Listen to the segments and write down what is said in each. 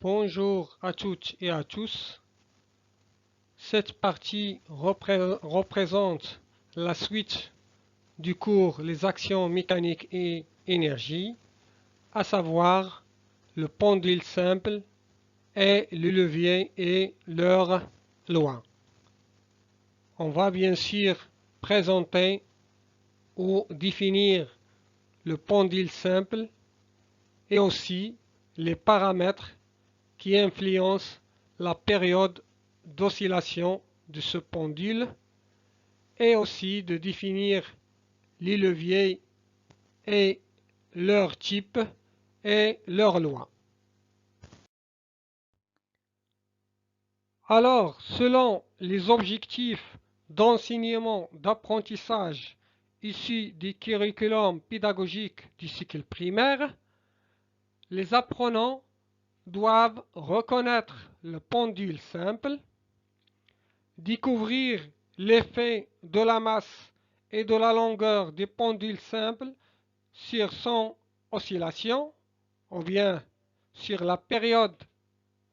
Bonjour à toutes et à tous. Cette partie représente la suite du cours Les actions mécaniques et énergie, à savoir le pendule simple et le levier et leurs lois. On va bien sûr présenter ou définir le pendule simple et aussi les paramètres qui influencent la période d'oscillation de ce pendule et aussi de définir les leviers et leur type et leurs lois. Alors, selon les objectifs d'enseignement d'apprentissage issus du curriculum pédagogique du cycle primaire, les apprenants doivent reconnaître le pendule simple, découvrir l'effet de la masse et de la longueur du pendule simple sur son oscillation, ou bien sur la période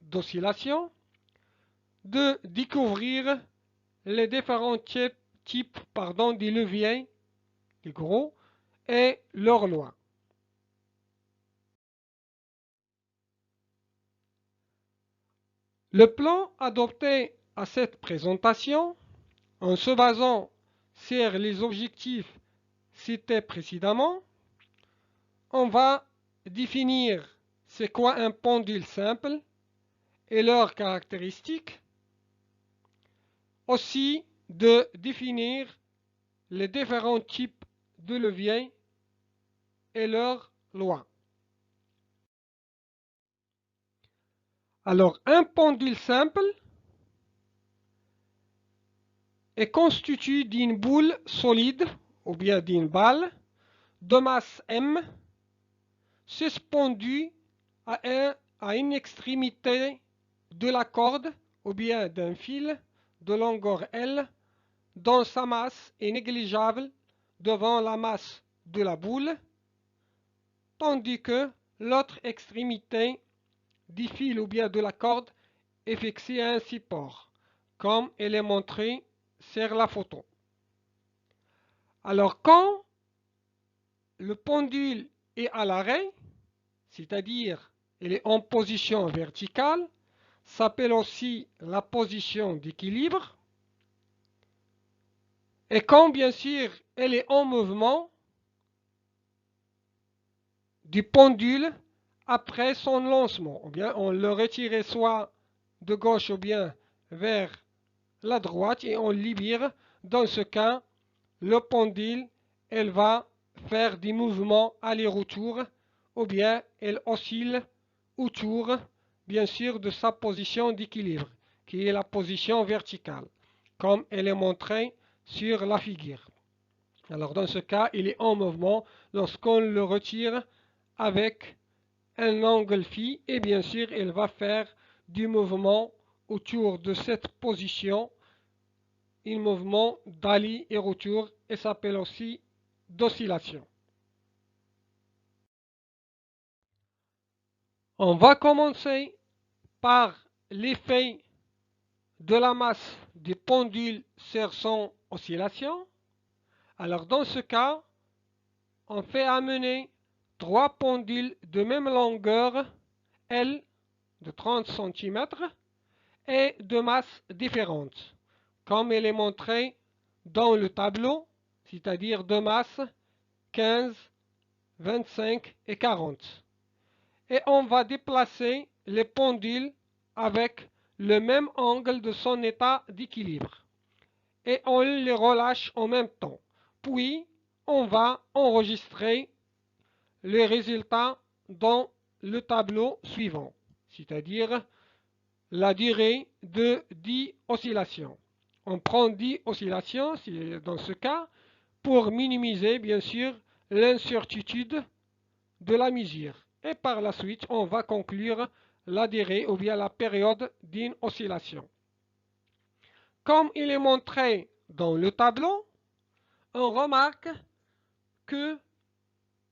d'oscillation, de découvrir les différents types des leviers, les gros, et leurs lois. Le plan adopté à cette présentation, en se basant sur les objectifs cités précédemment, on va définir c'est quoi un pendule simple et leurs caractéristiques, aussi de définir les différents types de leviers et leurs lois. Alors, un pendule simple est constitué d'une boule solide ou bien d'une balle de masse M suspendue à une extrémité de la corde ou bien d'un fil de longueur L dont sa masse est négligeable devant la masse de la boule, tandis que l'autre extrémité du fil ou bien de la corde est fixée à un support, comme il est montré sur la photo. Alors quand le pendule est à l'arrêt, c'est-à-dire il est en position verticale, s'appelle aussi la position d'équilibre. Et quand bien sûr elle est en mouvement du pendule après son lancement, ou bien on le retire soit de gauche ou bien vers la droite et on libère. Dans ce cas, le pendule elle va faire des mouvements aller-retour ou bien elle oscille autour bien sûr de sa position d'équilibre qui est la position verticale comme elle est montrée sur la figure. Alors dans ce cas, il est en mouvement lorsqu'on le retire avec un angle phi et bien sûr il va faire du mouvement autour de cette position, un mouvement d'aller et retour et s'appelle aussi d'oscillation. On va commencer par l'effet de la masse du pendule sur son oscillation. Alors dans ce cas, on fait amener trois pendules de même longueur L de 30 cm et de masse différente, comme il est montré dans le tableau, c'est-à-dire de masse 15, 25 et 40. Et on va déplacer les pendules avec le même angle de son état d'équilibre. Et on les relâche en même temps. Puis, on va enregistrer les résultats dans le tableau suivant, c'est-à-dire la durée de 10 oscillations. On prend 10 oscillations dans ce cas pour minimiser bien sûr l'incertitude de la mesure. Et par la suite, on va conclure la durée ou bien la période d'une oscillation. Comme il est montré dans le tableau, on remarque que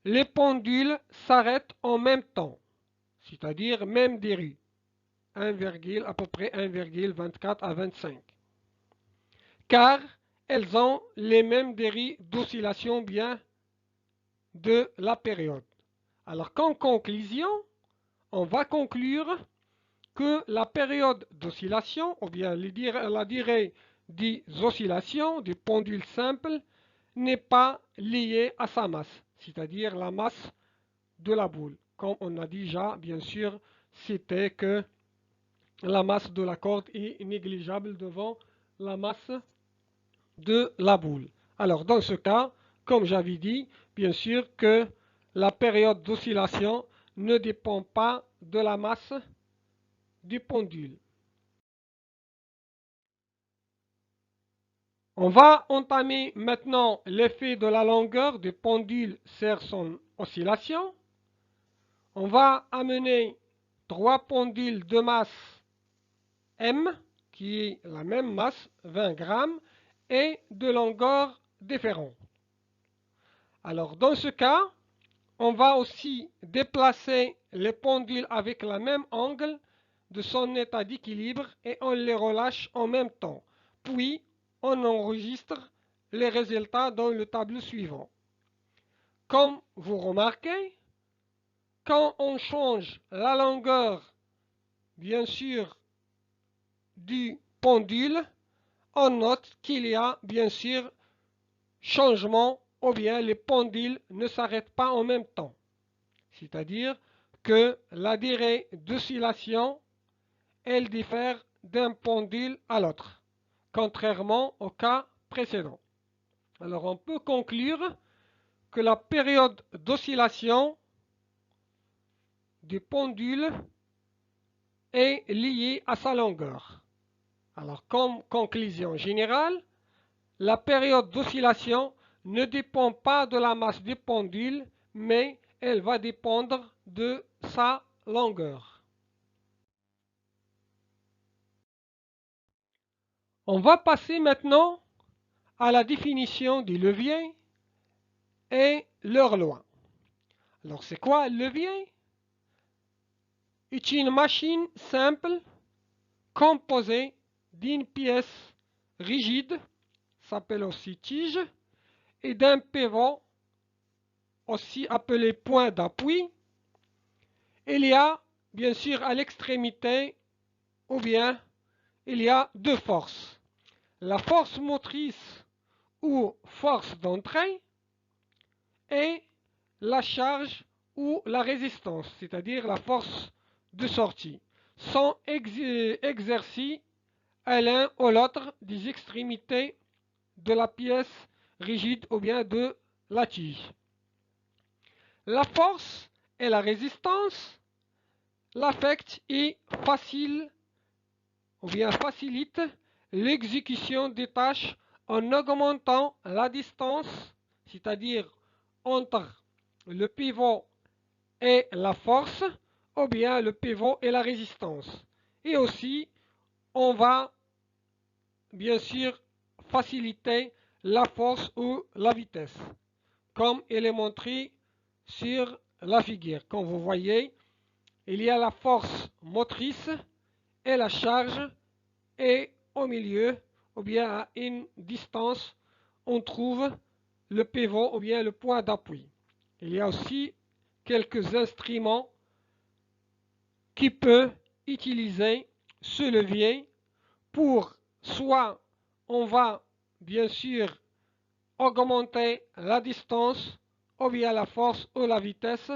les pendules s'arrêtent en même temps, c'est-à-dire même durée. à peu près 1,24 à 25. Car elles ont les mêmes dérives d'oscillation bien de la période. Alors qu'en conclusion, on va conclure que la période d'oscillation, ou bien la durée des oscillations du pendule simple, n'est pas liée à sa masse, c'est-à-dire la masse de la boule. Comme on a déjà, bien sûr, cité que la masse de la corde est négligeable devant la masse de la boule. Alors, dans ce cas, comme j'avais dit, bien sûr que la période d'oscillation ne dépend pas de la masse du pendule. On va entamer maintenant l'effet de la longueur du pendule sur son oscillation. On va amener trois pendules de masse M, qui est la même masse, 20 grammes, et de longueur différente. Alors dans ce cas, on va aussi déplacer les pendules avec le même angle de son état d'équilibre et on les relâche en même temps. Puis, on enregistre les résultats dans le tableau suivant. Comme vous remarquez, quand on change la longueur, bien sûr, du pendule, on note qu'il y a bien sûr changement ou bien les pendules ne s'arrêtent pas en même temps. C'est-à-dire que la durée d'oscillation, elle diffère d'un pendule à l'autre, contrairement au cas précédent. Alors on peut conclure que la période d'oscillation du pendule est liée à sa longueur. Alors comme conclusion générale, la période d'oscillation ne dépend pas de la masse du pendule, mais elle va dépendre de sa longueur. On va passer maintenant à la définition du levier et leur loi. Alors c'est quoi le levier? C'est une machine simple composée d'une pièce rigide, s'appelle aussi tige, et d'un pivot, aussi appelé point d'appui. Il y a bien sûr à l'extrémité, ou bien il y a deux forces. La force motrice ou force d'entrée et la charge ou la résistance, c'est-à-dire la force de sortie, sont exercées à l'un ou l'autre des extrémités de la pièce rigide ou bien de la tige. La force et la résistance l'affectent et facilitent l'exécution des tâches en augmentant la distance, c'est-à-dire entre le pivot et la force, ou bien le pivot et la résistance. Et aussi, on va bien sûr faciliter la force ou la vitesse, comme il est montré sur la figure. Comme vous voyez, il y a la force motrice et la charge, et au milieu, ou bien à une distance, on trouve le pivot ou bien le point d'appui. Il y a aussi quelques instruments qui peuvent utiliser ce levier pour soit on va bien sûr augmenter la distance ou bien la force ou la vitesse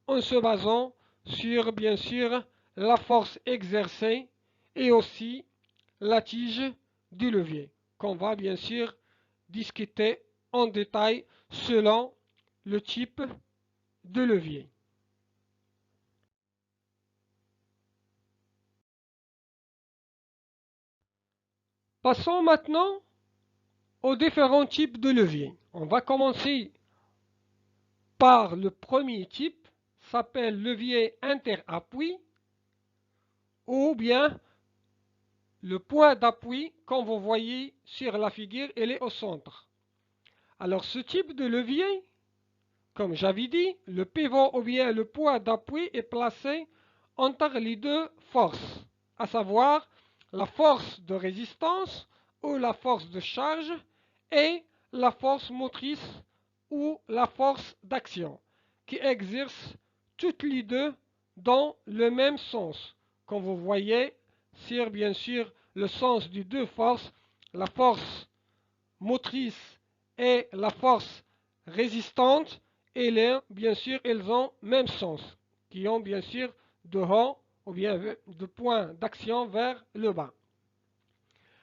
en se basant sur bien sûr la force exercée et aussi la tige du levier qu'on va bien sûr discuter en détail selon le type de levier. Passons maintenant aux différents types de leviers. On va commencer par le premier type, s'appelle levier interappui ou bien le point d'appui, comme vous voyez sur la figure, il est au centre. Alors ce type de levier, comme j'avais dit, le pivot ou bien le point d'appui est placé entre les deux forces, à savoir la force de résistance ou la force de charge et la force motrice ou la force d'action, qui exercent toutes les deux dans le même sens. Comme vous voyez, sur bien sûr le sens des deux forces, la force motrice et la force résistante, et bien sûr, elles ont même sens, qui ont bien sûr de haut ou bien de point d'action vers le bas.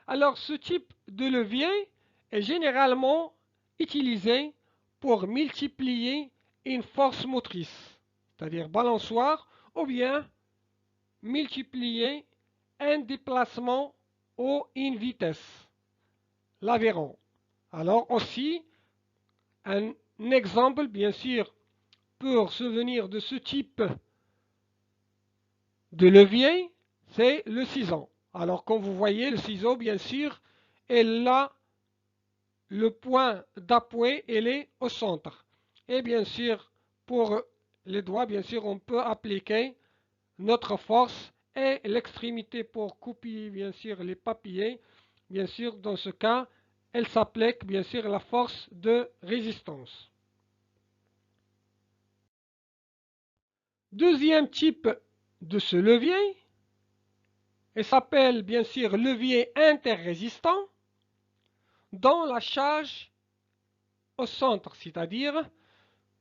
Alors, ce type de levier est généralement utilisé pour multiplier une force motrice, c'est-à-dire balançoire, ou bien multiplier un déplacement ou une vitesse, l'aviron. Alors aussi, un exemple, bien sûr, pour se souvenir de ce type de levier, c'est le ciseau. Alors, comme vous voyez, le ciseau, bien sûr, est là, le point d'appui, il est au centre. Et bien sûr, pour les doigts, bien sûr, on peut appliquer notre force et l'extrémité pour couper, bien sûr, les papiers. Bien sûr, dans ce cas, elle s'applique, bien sûr, la force de résistance. Deuxième type de ce levier, il s'appelle bien sûr levier interrésistant, dont la charge au centre, c'est-à-dire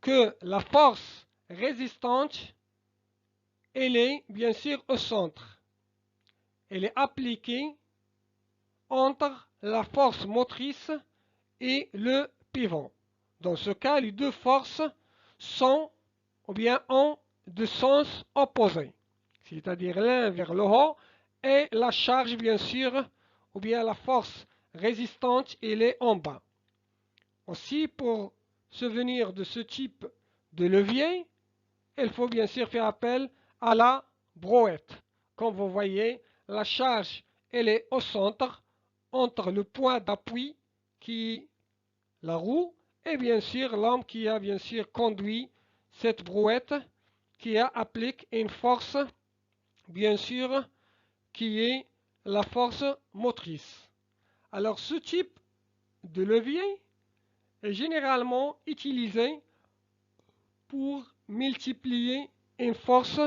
que la force résistante, elle est bien sûr au centre. Elle est appliquée entre la force motrice et le pivot. Dans ce cas, les deux forces sont ou bien ont de sens opposés, c'est-à-dire l'un vers le haut et la charge bien sûr ou bien la force résistante elle est en bas. Aussi pour se souvenir de ce type de levier, il faut bien sûr faire appel à la brouette. Comme vous voyez, la charge elle est au centre entre le point d'appui qui est la roue et bien sûr l'homme qui a bien sûr conduit cette brouette qui applique une force bien sûr qui est la force motrice. Alors ce type de levier est généralement utilisé pour multiplier une force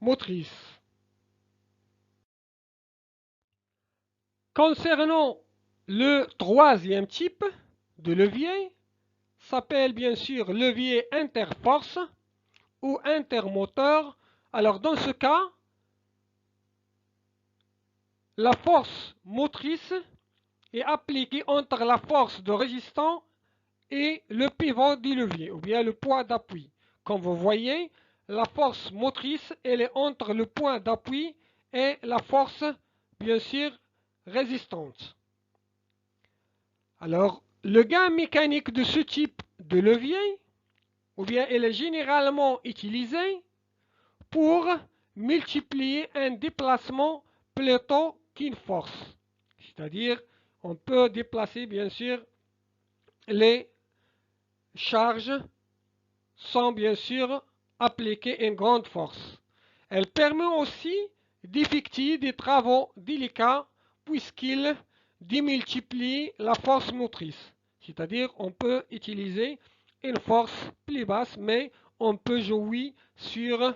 motrice. Concernant le troisième type de levier, s'appelle bien sûr levier interforce ou intermoteur. Alors dans ce cas, la force motrice est appliquée entre la force de résistance et le pivot du levier, ou bien le point d'appui. Comme vous voyez, la force motrice, elle est entre le point d'appui et la force, bien sûr, résistante. Alors, le gain mécanique de ce type de levier, ou bien elle est généralement utilisée pour multiplier un déplacement plutôt qu'une force. C'est-à-dire, on peut déplacer, bien sûr, les charges sans bien sûr appliquer une grande force. Elle permet aussi d'effectuer des travaux délicats puisqu'il démultiplie la force motrice. C'est-à-dire on peut utiliser une force plus basse mais on peut jouer sur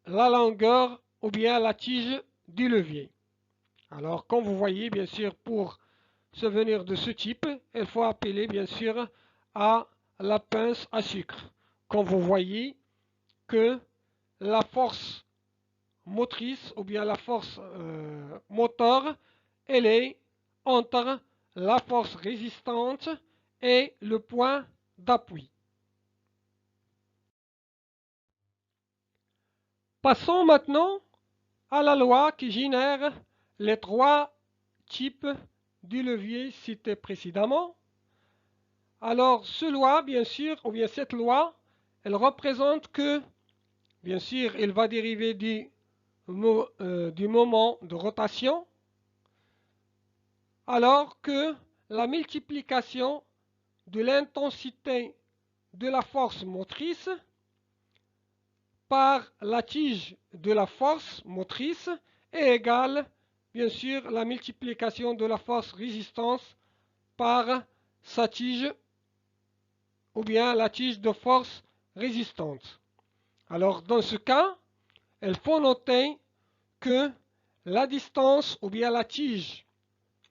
la longueur ou bien la tige du levier. Alors comme vous voyez bien sûr pour se venir de ce type, il faut appeler bien sûr à la pince à sucre. Comme vous voyez que la force motrice ou bien la force moteur, elle est entre la force résistante et le point d'appui. Passons maintenant à la loi qui génère les trois types du levier cités précédemment. Alors, cette loi, bien sûr, ou bien cette loi, elle représente que, bien sûr, elle va dériver du moment de rotation, alors que la multiplication de l'intensité de la force motrice par la tige de la force motrice est égale, bien sûr, la multiplication de la force résistance par sa tige ou bien la tige de force résistante. Alors, dans ce cas, il faut noter que la distance ou bien la tige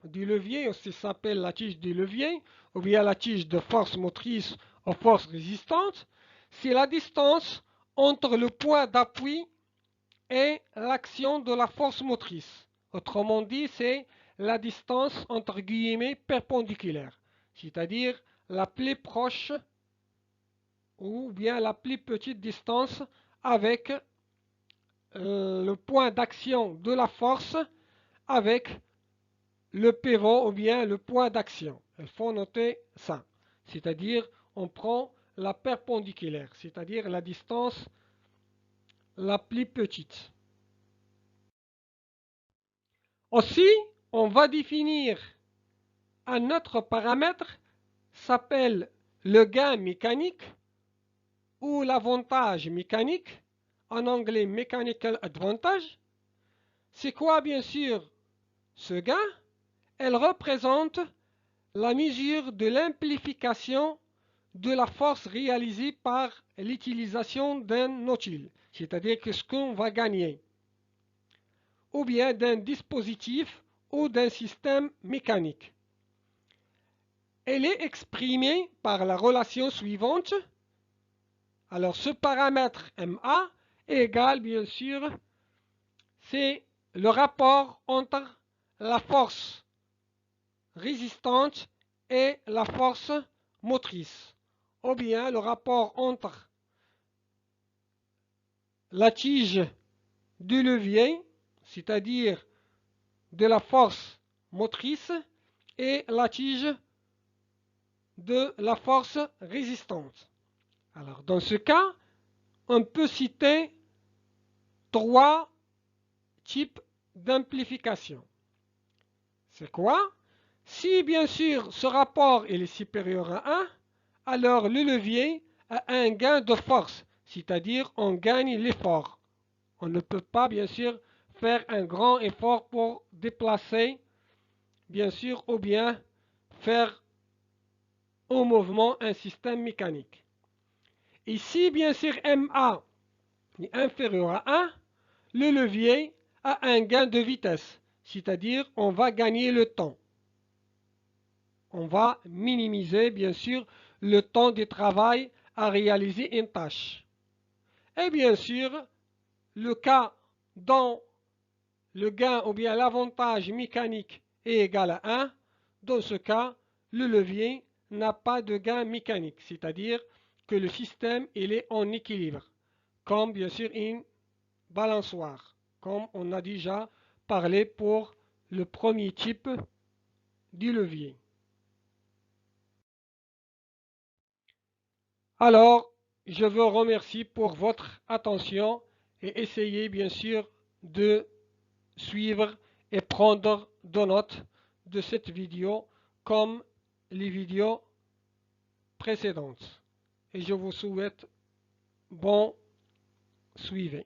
du levier, aussi s'appelle la tige du levier, ou bien la tige de force motrice ou force résistante, c'est la distance entre le point d'appui et l'action de la force motrice. Autrement dit, c'est la distance entre guillemets perpendiculaire, c'est-à-dire la plus proche ou bien la plus petite distance avec le point d'action de la force avec le pivot ou bien le point d'action. Il faut noter ça. C'est-à-dire, on prend la perpendiculaire, c'est-à-dire la distance la plus petite. Aussi, on va définir un autre paramètre s'appelle le gain mécanique ou l'avantage mécanique, en anglais mechanical advantage. C'est quoi bien sûr ce gain? Elle représente la mesure de l'amplification de la force réalisée par l'utilisation d'un notule, c'est-à-dire que ce qu'on va gagner, ou bien d'un dispositif ou d'un système mécanique. Elle est exprimée par la relation suivante. Alors ce paramètre MA est égal, bien sûr, c'est le rapport entre la force résistante et la force motrice, ou bien le rapport entre la tige du levier, c'est-à-dire de la force motrice, et la tige de la force résistante. Alors, dans ce cas, on peut citer trois types d'amplification. C'est quoi? Si bien sûr ce rapport est supérieur à 1, alors le levier a un gain de force, c'est-à-dire on gagne l'effort. On ne peut pas bien sûr faire un grand effort pour déplacer, bien sûr, ou bien faire au mouvement un système mécanique. Et si bien sûr MA est inférieur à 1, le levier a un gain de vitesse, c'est-à-dire on va gagner le temps. On va minimiser bien sûr le temps de travail à réaliser une tâche. Et bien sûr, le cas dont le gain ou bien l'avantage mécanique est égal à 1, dans ce cas, le levier n'a pas de gain mécanique, c'est-à-dire que le système il est en équilibre, comme bien sûr une balançoire, comme on a déjà parlé pour le premier type du levier. Alors, je vous remercie pour votre attention et essayez bien sûr de suivre et prendre de notes de cette vidéo comme les vidéos précédentes. Et je vous souhaite bon suivi.